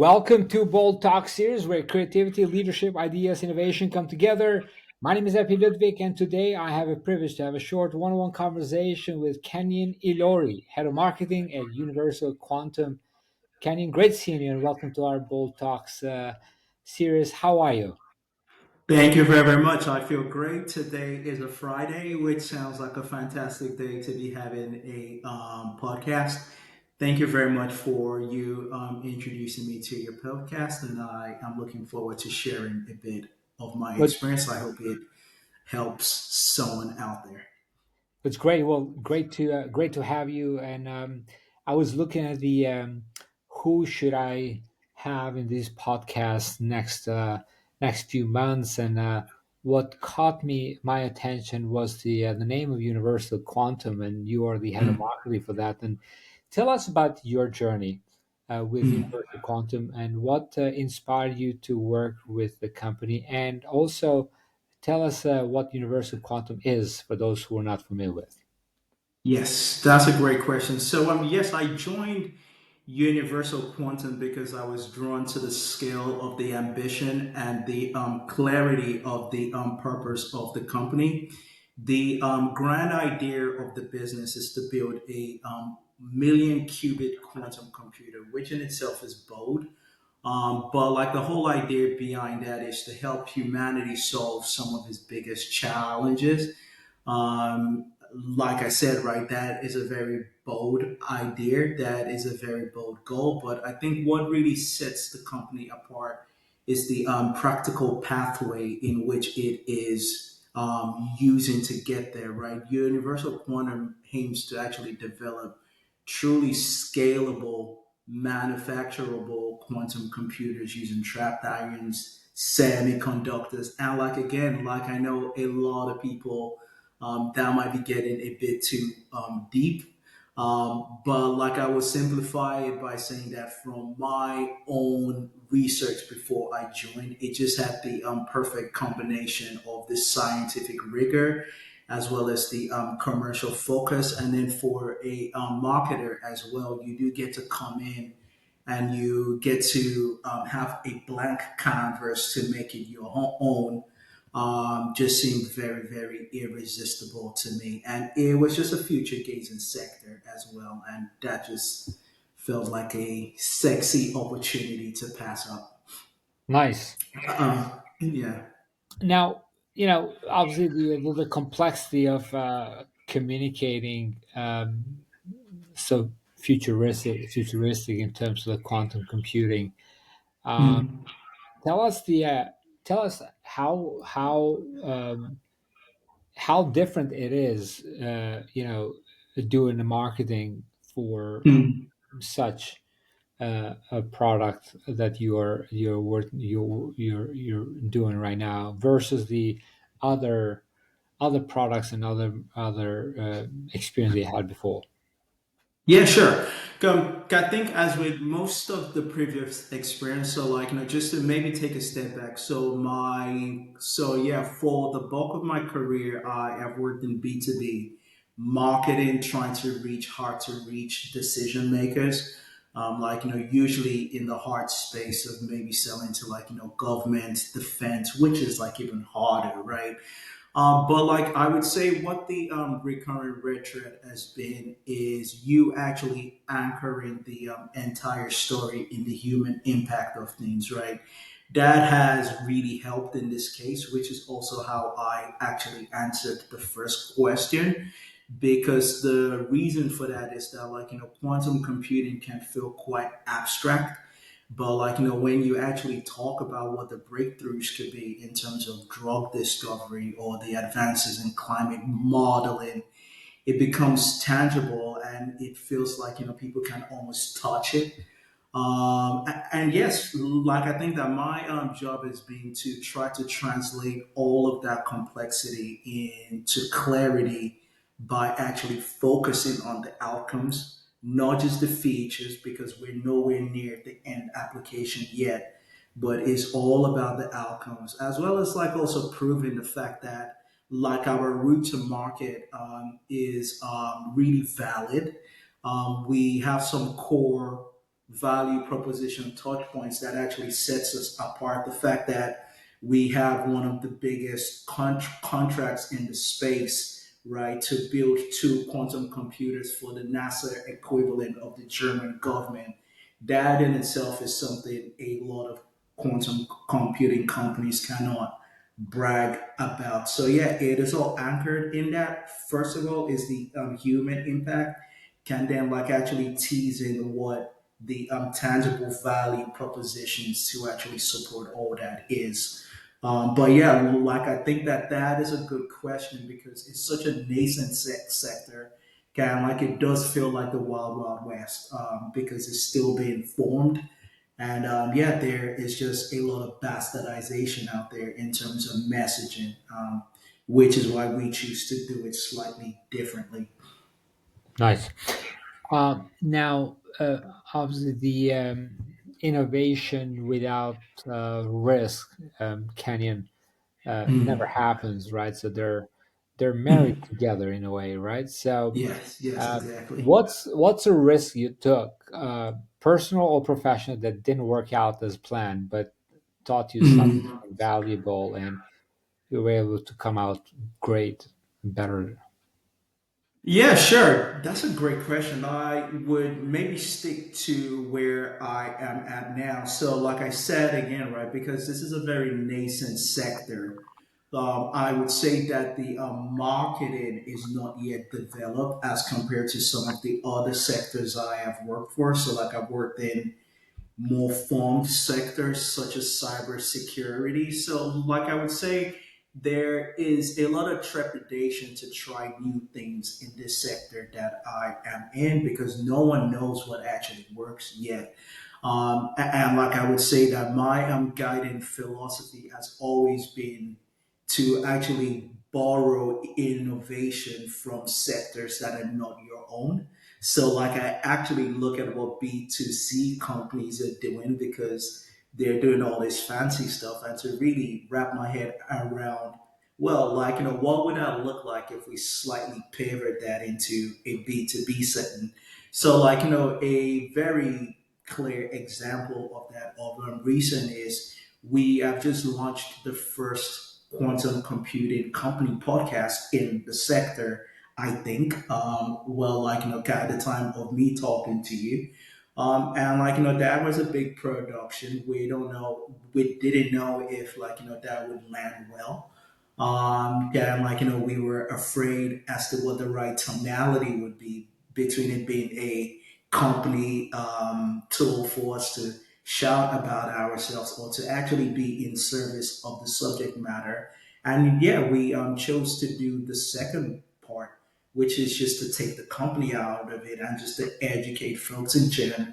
Welcome to Bold Talk series where creativity, leadership, ideas, innovation come together. My name is Ludvik, and today I have a privilege to have a short one-on-one conversation with Kanyin Ilori, Head of Marketing at Universal Quantum. Kanyin, great seeing you, and welcome to our Bold Talks series. How are you? Thank you very much. I feel great. Today is a Friday, which sounds like a fantastic day to be having a podcast. Thank you very much for you introducing me to your podcast, and I am looking forward to sharing a bit of my But experience. I hope it helps someone out there. it's great. Well, great to have you. And I was looking at the who should I have in this podcast next few months, and what caught me my attention was the name of Universal Quantum, and you are the head of marketing for that. And tell us about your journey with Universal Quantum and what inspired you to work with the company, and also tell us what Universal Quantum is for those who are not familiar with. Yes, that's a great question. So, yes, I joined Universal Quantum because I was drawn to the scale of the ambition and the clarity of the purpose of the company. The grand idea of the business is to build a million qubit quantum computer, which in itself is bold. But like the whole idea behind that is to help humanity solve some of its biggest challenges. Like I said, right, that is a very bold idea. That is a very bold goal. But I think what really sets the company apart is the practical pathway in which it is using to get there, right? Universal Quantum aims to actually develop truly scalable, manufacturable quantum computers using trapped ions, semiconductors, and like again, like I know a lot of people that might be getting a bit too deep. But like I would simplify it by saying that from my own research before I joined, it just had the perfect combination of the scientific rigor as well as the commercial focus. And then for a marketer as well, you do get to come in and you get to have a blank canvas to make it your own. Just seemed very, very irresistible to me. And it was just a future gazing sector as well. And that just felt like a sexy opportunity to pass up. Nice. Yeah. Now, obviously the complexity of communicating so futuristic in terms of the quantum computing. Um, Mm. tell us the tell us how different it is, doing the marketing for Mm. such a product that you're doing right now versus the other other products and other experience they had before. Yeah, sure. I think as with most of the previous experience, so like just to maybe take a step back. So yeah, for the bulk of my career, I have worked in B2B marketing, trying to reach hard to reach decision makers. Like usually in the hard space of maybe selling to like government, defense, which is like even harder, right? But like I would say, what the recurrent red thread has been is you actually anchoring the entire story in the human impact of things, right? That has really helped in this case, which is also how I actually answered the first question. Because the reason for that is that, like, quantum computing can feel quite abstract, but like when you actually talk about what the breakthroughs could be in terms of drug discovery or the advances in climate modeling, it becomes tangible and it feels like people can almost touch it. And yes, like I think that my job has been to try to translate all of that complexity into clarity by actually focusing on the outcomes, not just the features, because we're nowhere near the end application yet. But it's all about the outcomes, as well as like also proving the fact that like our route to market is really valid. We have some core value proposition touch points that actually sets us apart. The fact that we have one of the biggest contracts in the space, right, to build two quantum computers for the NASA equivalent of the German government. That in itself is something a lot of quantum computing companies cannot brag about. So yeah, it is all anchored in that. First of all, is the human impact can then like actually tease in what the tangible value propositions to actually support all that is. But yeah, like I think that that is a good question because it's such a nascent sector. Kind of like it does feel like the wild wild west because it's still being formed, and yeah, there is just a lot of bastardization out there in terms of messaging, which is why we choose to do it slightly differently. Nice. Now, obviously, the innovation without risk, Canyon, never happens, right? So they're married together in a way, right? So, Yes, yes, exactly. what's a risk you took, personal or professional, that didn't work out as planned, but taught you something Mhm. valuable, and you were able to come out great, better? Yeah, sure. That's a great question. I would maybe stick to where I am at now. So, like I said again, right, because this is a very nascent sector, I would say that the marketing is not yet developed as compared to some of the other sectors I have worked for. So, like I've worked in more formed sectors such as cybersecurity. So, like I would say, there is a lot of trepidation to try new things in this sector that I am in because no one knows what actually works yet. And like I would say that my guiding philosophy has always been to actually borrow innovation from sectors that are not your own. So, like, I actually look at what B2C companies are doing because they're doing all this fancy stuff, and to really wrap my head around, well, like, what would that look like if we slightly pivot that into a B2B setting? So, like, a very clear example of that of recent is we have just launched the first quantum computing company podcast in the sector. I think, well, like, at the time of me talking to you. And like, that was a big production. We don't know, we didn't know if like, that would land well. Yeah, and like, we were afraid as to what the right tonality would be between it being a company tool for us to shout about ourselves or to actually be in service of the subject matter. And yeah, we chose to do the second part, which is just to take the company out of it and just to educate folks in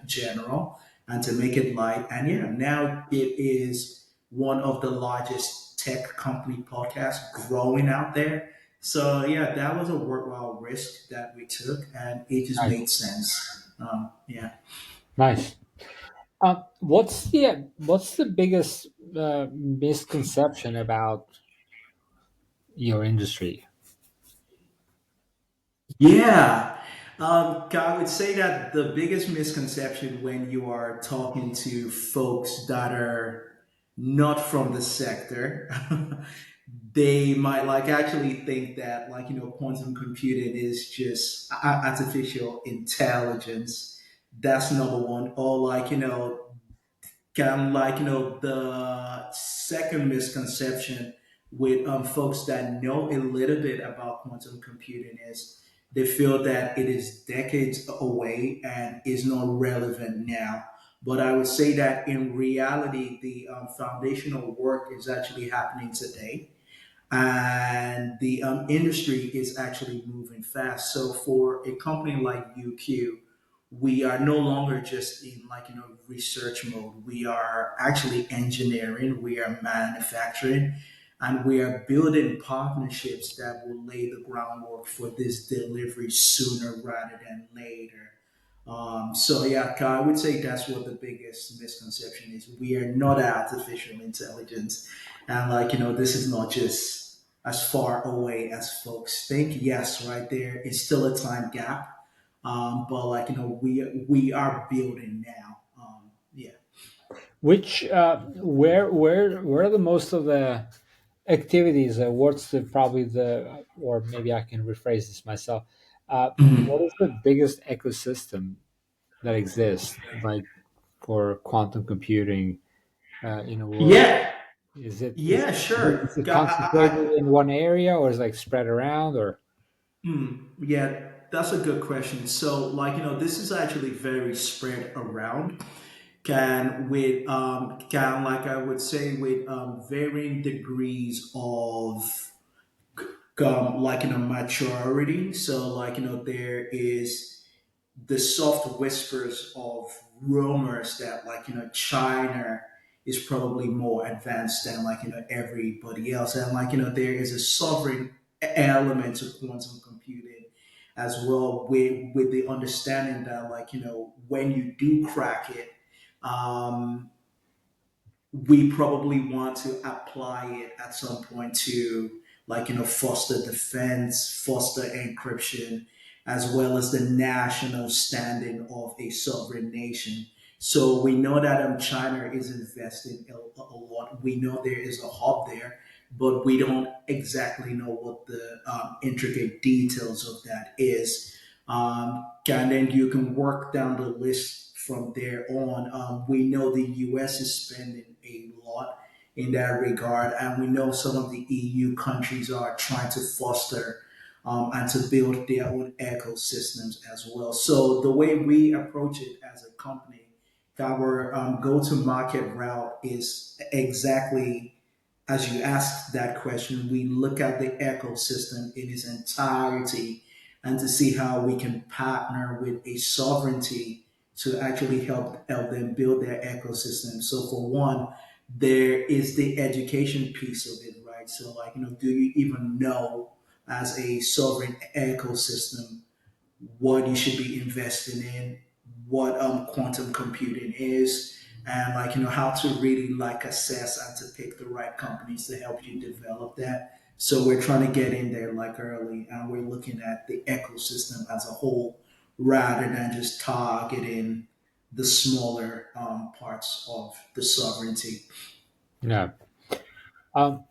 general and to make it light. And yeah, now it is one of the largest tech company podcasts growing out there. So yeah, that was a worthwhile risk that we took, and it just Nice. made sense. Yeah. Nice. What's the biggest misconception about your industry? Yeah. I would say that the biggest misconception when you are talking to folks that are not from the sector, they might like actually think that like, quantum computing is just artificial intelligence. That's number one. Or like, kind of like the second misconception with folks that know a little bit about quantum computing is they feel that it is decades away and is not relevant now. But I would say that in reality the foundational work is actually happening today, and the industry is actually moving fast. So for a company like UQ, we are no longer just in like research mode. We are actually engineering, we are manufacturing, and we are building partnerships that will lay the groundwork for this delivery sooner rather than later. So yeah, I would say that's what the biggest misconception is. We are not artificial intelligence, and like this is not just as far away as folks think. Yes, right there is still a time gap, but like we are building now. Which where are the most of the activities? What's the probably the or maybe I can rephrase this myself. What is the biggest ecosystem that exists, like for quantum computing in the world? Yeah, Is it yeah, sure. is it concentrated in one area, or is it like spread around, or Yeah, that's a good question. So, this is actually very spread around. Can like I would say with varying degrees of maturity. So, there is the soft whispers of rumors that China is probably more advanced than everybody else, and there is a sovereign element to quantum computing as well, with the understanding that when you do crack it, um, we probably want to apply it at some point to foster defense, foster encryption, as well as the national standing of a sovereign nation. So we know that China is investing a lot. We know there is a hub there, but we don't exactly know what the intricate details of that is. And then you can work down the list from there on. We know the US is spending a lot in that regard, and we know some of the EU countries are trying to foster and to build their own ecosystems as well. So the way we approach it as a company, our go-to-market route is exactly as you asked that question. We look at the ecosystem in its entirety and to see how we can partner with a sovereignty to actually help them build their ecosystem. So for one, there is the education piece of it, right? So do you even know as a sovereign ecosystem what you should be investing in, what quantum computing is, and how to really assess and to pick the right companies to help you develop that. So we're trying to get in there early, and we're looking at the ecosystem as a whole rather than just targeting the smaller parts of the sovereignty. no?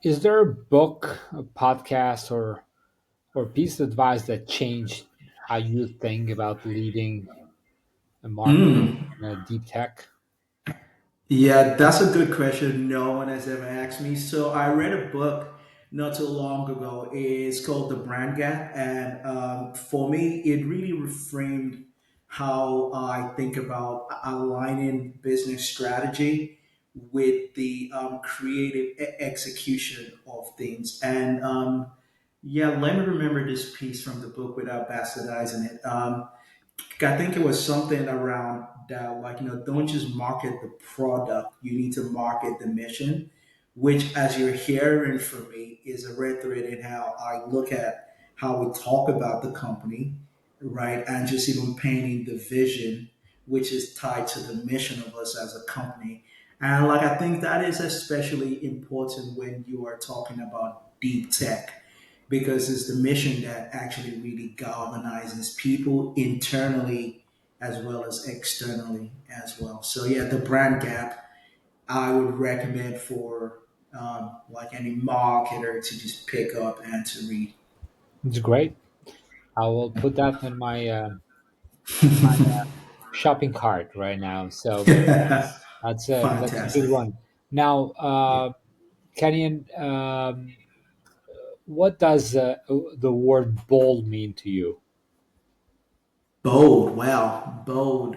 Is there a book, a podcast, or piece of advice that changed how you think about leading a market in deep tech? Yeah, that's a good question. No one has ever asked me. So I read a book not too long ago. It's called The Brand Gap, and for me, it really reframed how I think about aligning business strategy with the creative execution of things. And yeah, let me remember this piece from the book without bastardizing it. I think it was something around that, don't just market the product, you need to market the mission, which, as you're hearing from me, is a red thread in how I look at how we talk about the company, right? And just even painting the vision, which is tied to the mission of us as a company. And I think that is especially important when you are talking about deep tech because it's the mission that actually really galvanizes people internally as well as externally as well. So yeah, the brand gap I would recommend for any marketer to just pick up and to read. It's great. I will put that in my shopping cart right now. So that's a good Fantastic. one. Now, Yeah. Kenyon, what does the word bold mean to you? Bold. Wow. Bold.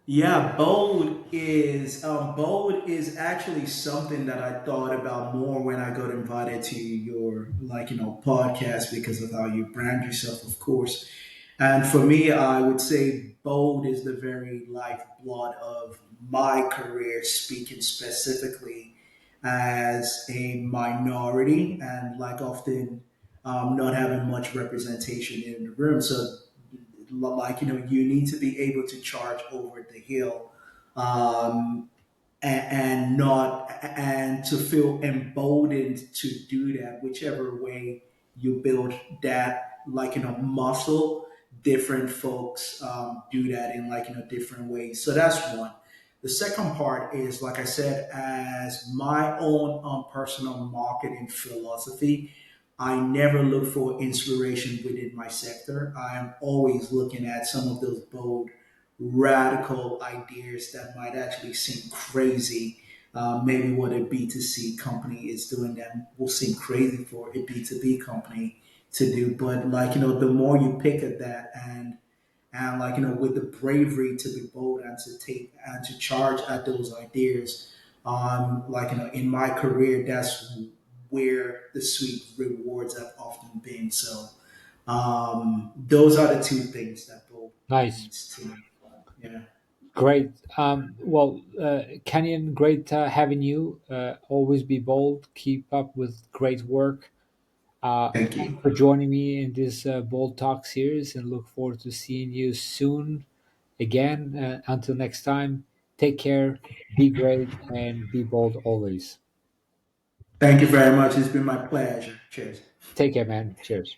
Yeah, bold is actually something that I thought about more when I got invited to your podcast because of how you brand yourself, of course. And for me, I would say bold is the very lifeblood of my career, speaking specifically as a minority and often not having much representation in the room. So you need to be able to charge over the hill um, and not and to feel emboldened to do that whichever way you build that muscle. Different folks do that in different ways, so that's one. The second part is, like I said, as my own personal marketing philosophy, I never look for inspiration within my sector. I'm always looking at some of those bold, radical ideas that might actually seem crazy. Maybe what a B2C company is doing that will seem crazy for a B2B company to do. But, like, the more you pick at that, and like, with the bravery to be bold and to take and to charge at those ideas, like, in my career, that's where the sweet rewards have often been. So those are the two things that bold Nice. means to me. Yeah. Great. Well, Kenyon, great having you. Always be bold. Keep up with great work. Thank Thanks you. for joining me in this Bold Talk series and look forward to seeing you soon again. Until next time, take care, be great, and be bold always. Thank you very much. It's been my pleasure. Cheers. Take care, man. Cheers.